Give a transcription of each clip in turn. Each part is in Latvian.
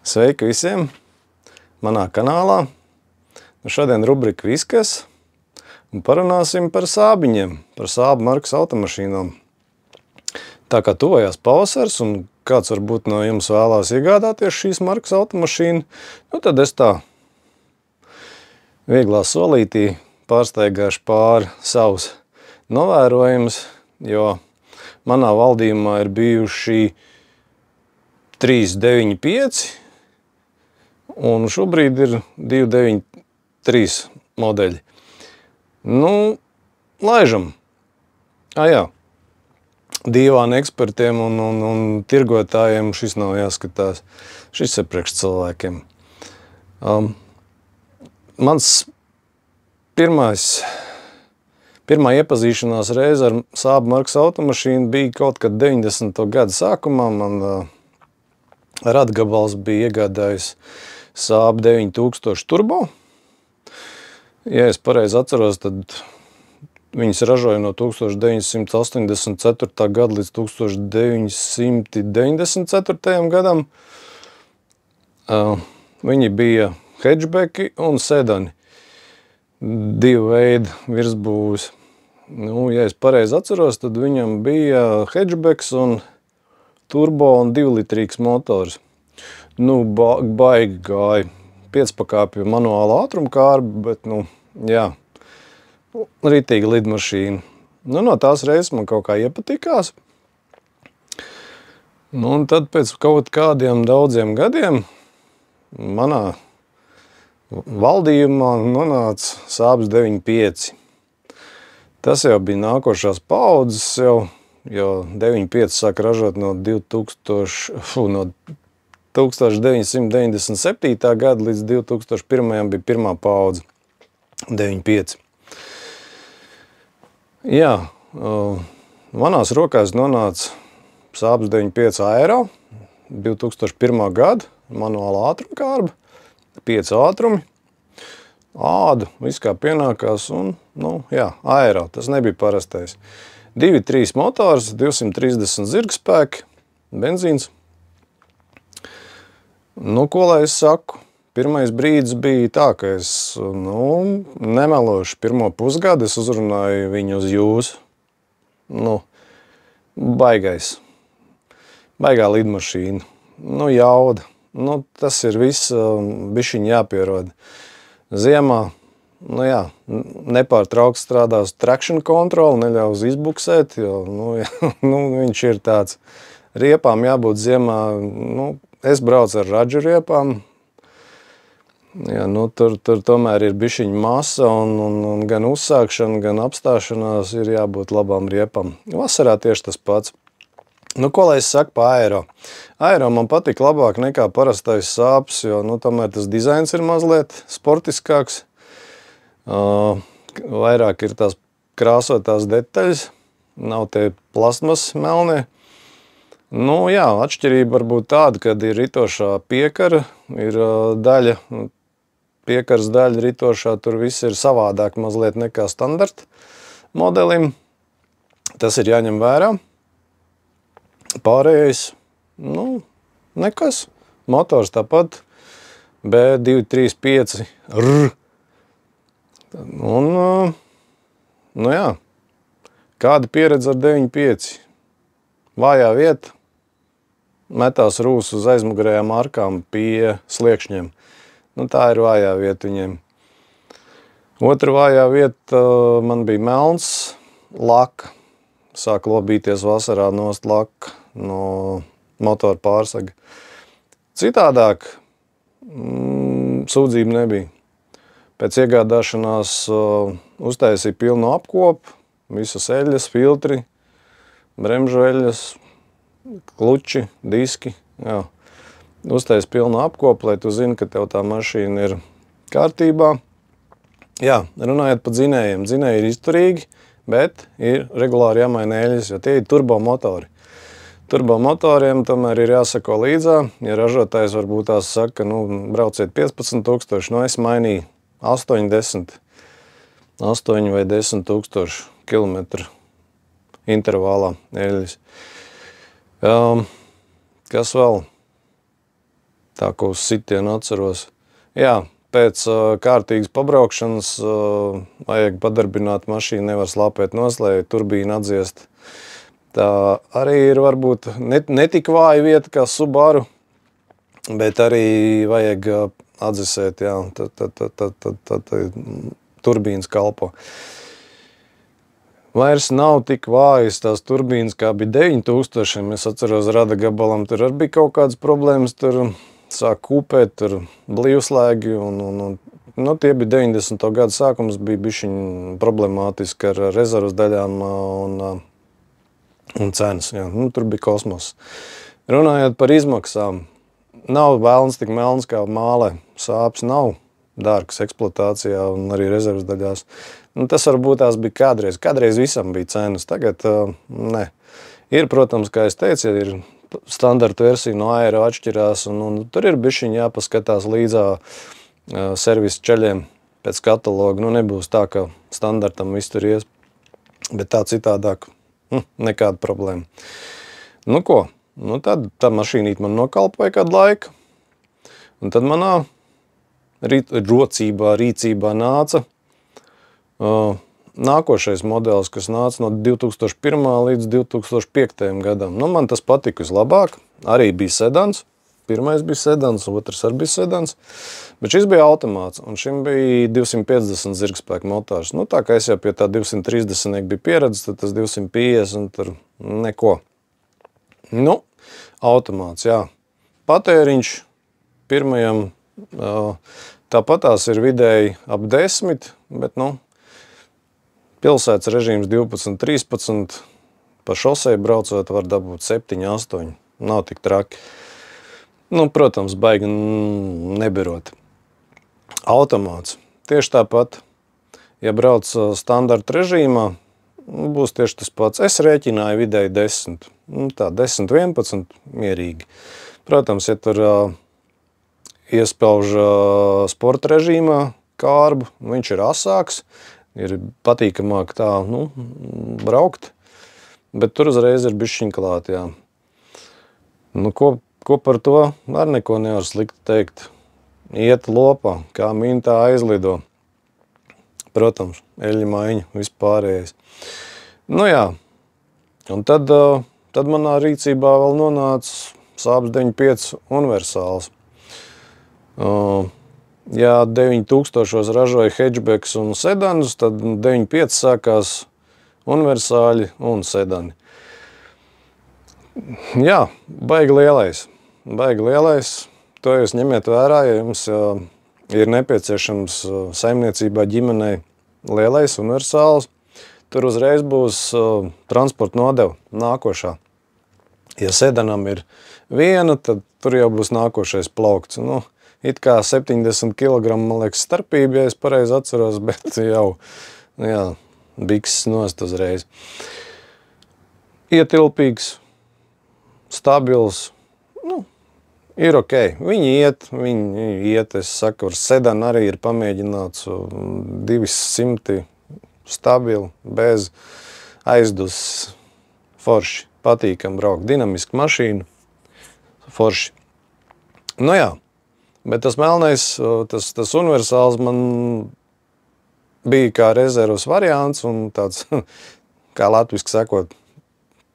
Sveiki visiem manā kanālā. Šodien rubrika Viskas un parunāsim par sābiņiem, par sābu markas automašīnām. Tā kā tuvojās pavasars un kāds varbūt no jums vēlās iegādāties šīs markas automašīnu, tad es tā vieglā solītī pārsteigāšu pāri savus novērojumus, jo manā valdījumā ir bijuši 395 un šobrīd ir 293 modeļi. Laižam. Jā. Dīvāni ekspertiem un tirgotājiem šis nav jāskatās. Šis ir priekš cilvēkiem. Mans pirmā iepazīšanās reize ar Sābu markas automašīnu bija kaut kad 90. gada sākumā. Man radgabals bija iegādājis Sābu 9000 turbo. Ja es pareizi atceros, tad viņas ražoja no 1984. gada līdz 1994. gadam. Viņi bija hatchbacki un sedani. Divu veidu virsbūves. Ja es pareizi atceros, tad viņam bija hatchbacks un turbo un 2-litrīgs motors. Baigi gāja. 5-pakāpju manuāla ātrumkārba, bet, ritīga lidmašīna. No tās reizes man kaut kā iepatikās. Un tad pēc kaut kādiem daudziem gadiem manā valdījumā nonāca Sābs 95. Tas jau bija nākošās paaudzes jau, jo 95 sāka ražot no 1997. gada līdz 2001. bija pirmā paudze 95. Jā, manās rokās nonāca Sābs 95 Aero 2001. gada, manuāla ātrumkārba, 5 ātrumi, ādu, viss kā pienākās un, Aero, tas nebija parastais. 2.3 motors, 230 zirgspēki, benzīns. Ko lai es saku? Pirmais brīdis bija tā, ka es, nemelošu pirmo pusgadu, es uzrunāju viņu uz jūsu. Baigā lidmašīna. Jauda. Tas ir viss bišķiņ jāpierod. Ziemā, nepārtraukti strādās traction control, neļaus izbuksēt, jo, viņš ir tāds riepām jābūt ziemā, es braucu ar radžu riepām. Jā, tur tomēr ir bišķiņa masa un gan uzsākšana, gan apstāšanās ir jābūt labām riepām. Vasarā tieši tas pats. Ko lai es saku pa Aero? Aero man patīk labāk nekā parastais Sābs, jo, tomēr tas dizains ir mazliet sportiskāks. Vairāk ir tās krāsotās detaļas, nav tie plasmas melnie. Atšķirība var būt tāda, kad ir ritošā piekara, ir daļa, piekaras daļa ritošā, tur viss ir savādāk mazliet nekā standarta modelim. Tas ir jāņem vērā. Pārējais, nekas. Motors tāpat, B235 R. Kāda pieredze ar 95? Vājā vieta. Metās rūs uz aizmugurējām arkām pie sliekšņiem. Tā ir vājā vieta viņiem. Otra vājā vieta man bija melns laka. Sāk lobīties vasarā nost laka no motora pārsaga. Citādāk sūdzību nebija. Pēc iegādāšanās uztaisīja pilnu apkopu, visas eļas, filtri, bremžu eļas, kluči, diski, jā. Uztais pilnu apkopu, lai tu zini, ka tev tā mašīna ir kārtībā. Jā, runājot par dzinējiem. Dzinēji ir izturīgi, bet ir regulāri jāmaina eļas, jo tie ir turbo motori. Turbo motoriem tomēr ir jāsako līdzā. Ja ražotājs varbūt tās saka, brauciet 15 000, es mainīju 8 vai 10 000 kilometru intervālā eļas. Kas vēl? tā, ko uz sitienu atceros. Jā, pēc kārtīgas pabraukšanas vajag padarbināt mašīnu, nevar slāpēt noslēju, turbīnu atdziest. Tā arī ir varbūt ne tik vāja vieta kā Subaru, bet arī vajag atdzesēt, jā, tad turbīnas kalpo. Vairs nav tik vājas tās turbīnas, kā bija 9000. Es atceros, Rada gabalam tur arī bija kaut kādas problēmas, tur sāk kūpēt, tur blīvslēgi nu, tie bija 90. gadu sākums, bija bišķiņ problemātiski ar rezervas daļām un cenas. Jā. Nu, tur bija kosmos. Runājot par izmaksām, nav vēlns tik melns kā mālē. Sāpes nav dārgas eksploatācijā un arī rezervas daļās. Nu, tas varbūt tās bija kādreiz. Kādreiz visam bija cenas, tagad ne. Ir, protams, kā es teicu, ir standarta versija no Aero atšķirās, un tur ir bišķiņ jāpaskatās līdzā servisa ceļiem pēc kataloga. Nu, nebūs tā, ka standartam viss tur ies, bet tā citādāk nekāda problēma. Nu ko, nu tad tā mašīnīt man nokalpoja kādu laiku, un tad manā rīcībā nāca nākošais modelis, kas nāca no 2001. līdz 2005. gadam. Nu, man tas patika vislabāk. Arī bija sedans. Pirmais bija sedans, otrs arī bija sedans. Bet šis bija automāts, un šim bija 250 zirgspēku motors. Nu, tā kā es jau pie tā 230 bija pieredzis, tad tas 250 tur neko. Nu, automāts, jā. Patēriņš pirmajam tāpatās ir vidēji ap 10, bet, nu, pilsētas režīms 12, 13, pa šosei braucot var dabūt 7, 8. Nav tik traki. Nu, protams, baigi nebirot. Automāts. Tieši tāpat, ja brauc standarta režīmā, būs tieši tas pats. Es rēķināju vidēji 10. Nu, tā 10, 11 mierīgi. Protams, ja tur iespauž sporta režīmā kārbu, viņš ir asāks, ir patīkamāk tā, nu, braukt, bet tur uzreiz ir bišķiņ klāt, jā. Nu, ko par to? Ar neko nevar slikti teikt. Iet lopā, kā mintā aizlido. Protams, eļļa maiņa, vispārējais. Nu jā, un tad manā rīcībā vēl nonāca Saabs 95 universāls. Ja 9000 ražoja hatchbacks un sedanus, tad 95 sākās universāļi un sedani. Jā, baigi lielais. Baigi lielais. To jūs ņemiet vērā, ja jums ir nepieciešams saimniecībā ģimenei lielais universāls. Tur uzreiz būs transporta nodeva nākošā. Ja sedanam ir viena, tad tur jau būs nākošais plaukts. Nu, it kā 70 kg, man liekas, starpība, ja es pareizi atceros, bet jau, jā, bikses nost uzreiz. Ietilpīgs, stabils, nu, ir ok. Viņi iet, es saku, ar sedanu arī ir pamēģināts 200 stabili, bez aizdus, forši, patīkam braukt, dinamiski mašīna, forši. Nu jā. Bet tas melnais, tas universāls man bija kā rezervas variants un tāds, kā latviski sakot,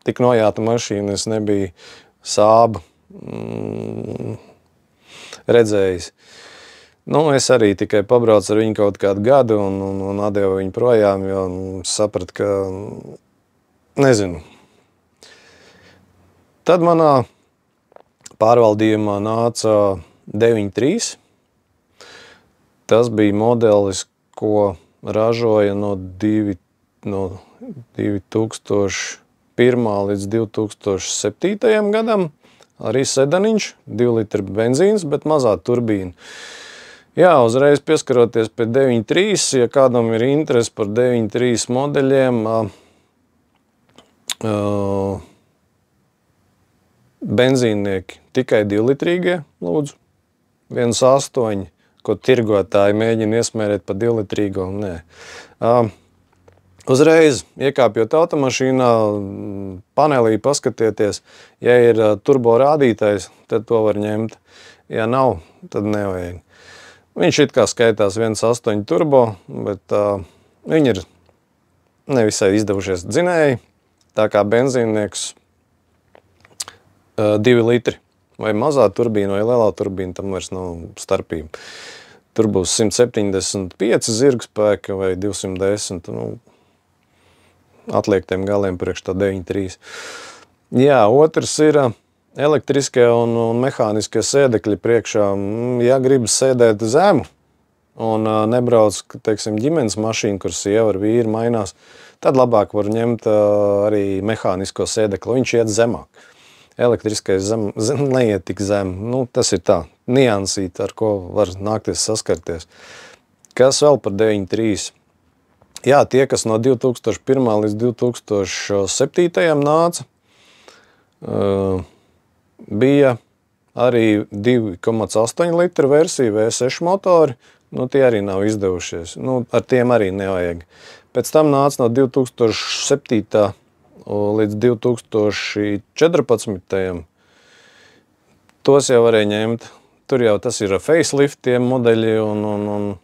tik nojāta mašīna, es nebiju Saabu redzējis. Nu, es arī tikai pabraucu ar viņu kaut kādu gadu un atdevu viņu projām, jo sapratu, ka, nezinu. Tad manā pārvaldījumā nāca 93. Tas bija modelis, ko ražoja no 2001. līdz 2007. gadam. Arī sedaniņš, 2 litri benzīns, bet mazā turbīna. Jā, uzreiz pieskaroties pie 93, ja kādam ir interesi par 93 modeļiem, benzīnnieki tikai 2-litrīgie, lūdzu. 1,8, ko tirgotāji mēģina iesmērēt pa 2-litrīgo, nē. Uzreiz, iekāpjot automašīnā, panelī paskatieties, ja ir turbo rādītājs, tad to var ņemt. Ja nav, tad nevajag. Viņš it kā skaitās 1.8 turbo, bet viņi ir nevisai izdevušies dzinēji, tā kā benzīnnieks 2 litri. Vai mazā turbīna vai lielā turbīna, tam vairs nav starpība. Tur būs 175 zirgspēka vai 210, atliek tiem galiem priekš tā 9.3. Jā, otrs ir elektriskie un mehāniskie sēdekļi priekšā. Ja gribas sēdēt zemu un nebrauc, teiksim, ģimenes mašīnu, kur sieva ar vīru mainās, tad labāk var ņemt arī mehānisko sēdekli. Viņš iet zemāk. Elektriskais neiet tik zem. Tas ir tā, niansīt, ar ko var nākties saskarties. Kas vēl par 9.3? Jā, tie, kas no 2001. līdz 2007. nāca, bija arī 2,8 litru versija V6 motori. Tie arī nav izdevušies. Ar tiem arī nevajag. Pēc tam nāca no 2007. līdz 2014. Tos jau varēja ņemt. Tur jau tas ir faceliftiem modeļi un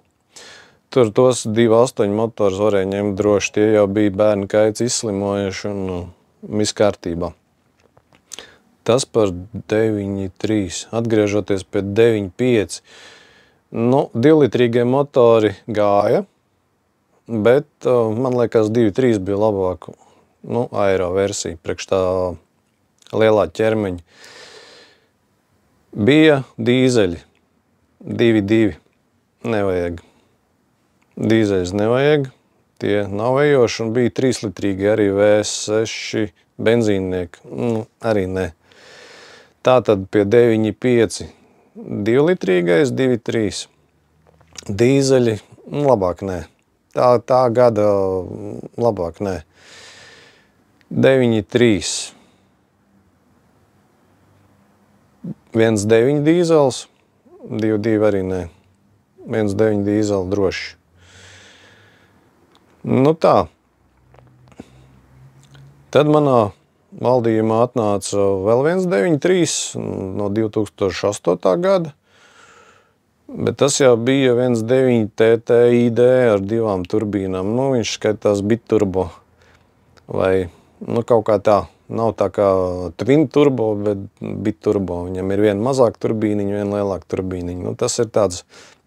tur tos 2.8 motors varēja ņemt droši. Tie jau bija bērni kaits izslimojuši un viss kārtībā. Tas par 9.3. Atgriežoties pie 9.5. 2-litrīgie motori gāja, bet man liekas 2.3 bija labāk. Aero versija, priekš tā lielā ķermeņa. Bija dīzeļi, 2.2. Nevajag. Dīzeļus nevajag, tie nav ejoši, un bija 3-litrīgi arī V6 benzīnnieki. Arī ne. Tātad pie 9.5 2-litrīgais, 2.3. Dīzeļi, labāk nē. Tā gada labāk nē. 9.3. 1.9 dīzels, 2.2 arī nē. 1.9 dīzeli droši. Tā. Tad manā valdījumā atnāca vēl 1.9.3 no 2008. gada. Bet tas jau bija 1.9 TTID ar 2 turbīnām. Viņš skaitās biturbo vai kaut kā tā. Nav tā kā twin turbo, bet biturbo. Viņam ir viena mazāka turbīniņa, viena lielāka turbīniņa. Tas ir tāds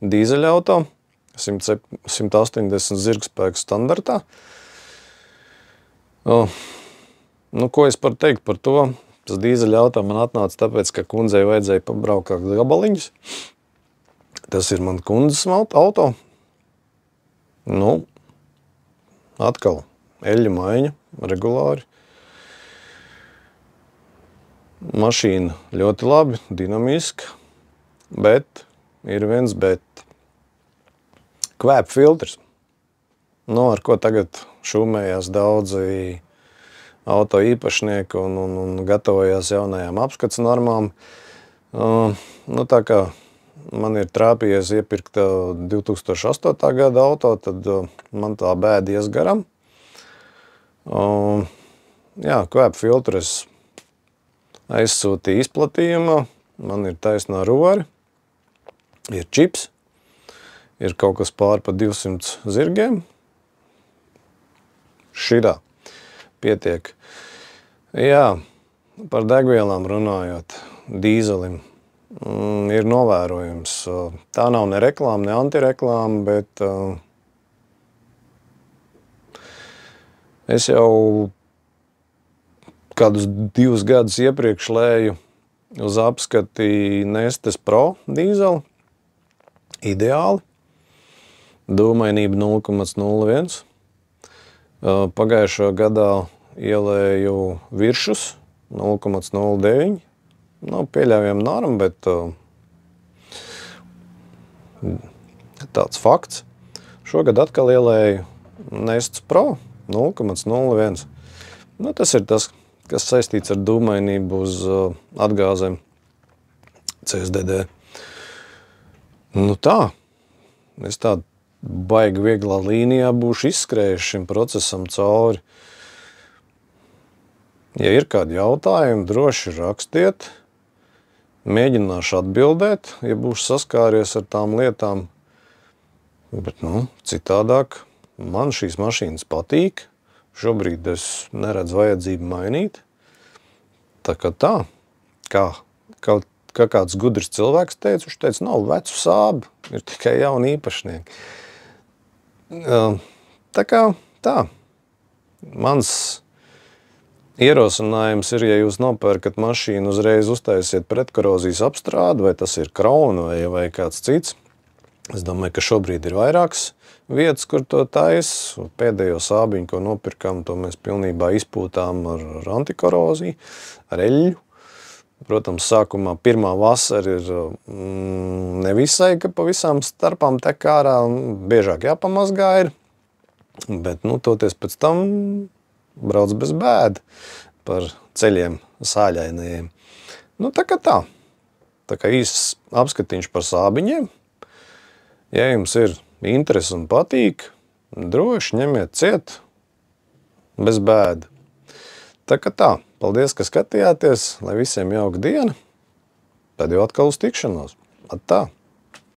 dīzeļa auto, 180 zirgspēku standartā. Ko es varu teikt par to? Tas dīzeļa auto man atnāca tāpēc, ka kundzei vajadzēja pabraukāt gabaliņus. Tas ir man kundzes auto. Atkal eļļu maiņa regulāri. Mašīna ļoti labi, dinamiska, bet ir viens bet. Kvēpa filtrs. Ar ko tagad šūmējās daudzi auto īpašnieki un gatavojās jaunajām apskats normām. Tā kā man ir trāpījies iepirkt 2008. gada auto, tad man tā bēda ies garam. Kvēpa filtrs aizsūtīja izplatījumā, man ir taisnā ruveri, ir čips, ir kaut kas pār pa 200 zirgiem. Šitā pietiek. Jā, par degvielām runājot, dīzelim ir novērojums. Tā nav ne reklāma, ne antireklāma, bet es jau kādus 2 gadus iepriekš lēju uz apskati Nestes Pro dīzeli. Ideāli. Dūmainība 0,01. Pagājušā gadā ielēju viršus 0,09. Pieļaujam normu, bet tāds fakts. Šogad atkal ielēju Nestes Pro 0,01. Tas ir tas, kas saistīts ar dūmainību uz atgāzēm CSDD. Tā. Es tā baigi vieglā līnijā būšu izskrējuši šim procesam cauri. Ja ir kādi jautājumi, droši rakstiet. Mēģināšu atbildēt, ja būšu saskāries ar tām lietām. Bet, citādāk man šīs mašīnas patīk. Šobrīd es neredzu vajadzību mainīt. Tā kā tā, kā kāds gudrs cilvēks teica, viņš teica, nav vecu sābu, ir tikai jauni īpašnieki. Tā kā tā. Mans ierosinājums ir, ja jūs nopērkat mašīnu, uzreiz uztaisiet pretkorozijas apstrādi, vai tas ir Krauna vai kāds cits. Es domāju, ka šobrīd ir vairākas vietas, kur to tais. Pēdējo sābiņu, ko nopirkam, to mēs pilnībā izpūtām ar antikoroziju, ar eļļu. Protams, sākumā pirmā vasara ir nevisai, ka pa visām starpām tek ārā, biežāk jāpamazgā ir. Bet, toties pēc tam brauc bez bēda par ceļiem sāļainajiem. Tā kā tā. Tā kā īsts apskatiņš par sābiņiem. Ja jums ir interesi un patīk, droši ņemiet ciet bez bēda. Tā kā tā. Paldies, ka skatījāties. Lai visiem jauka diena. Tad jau atkal uz tikšanos. Atā.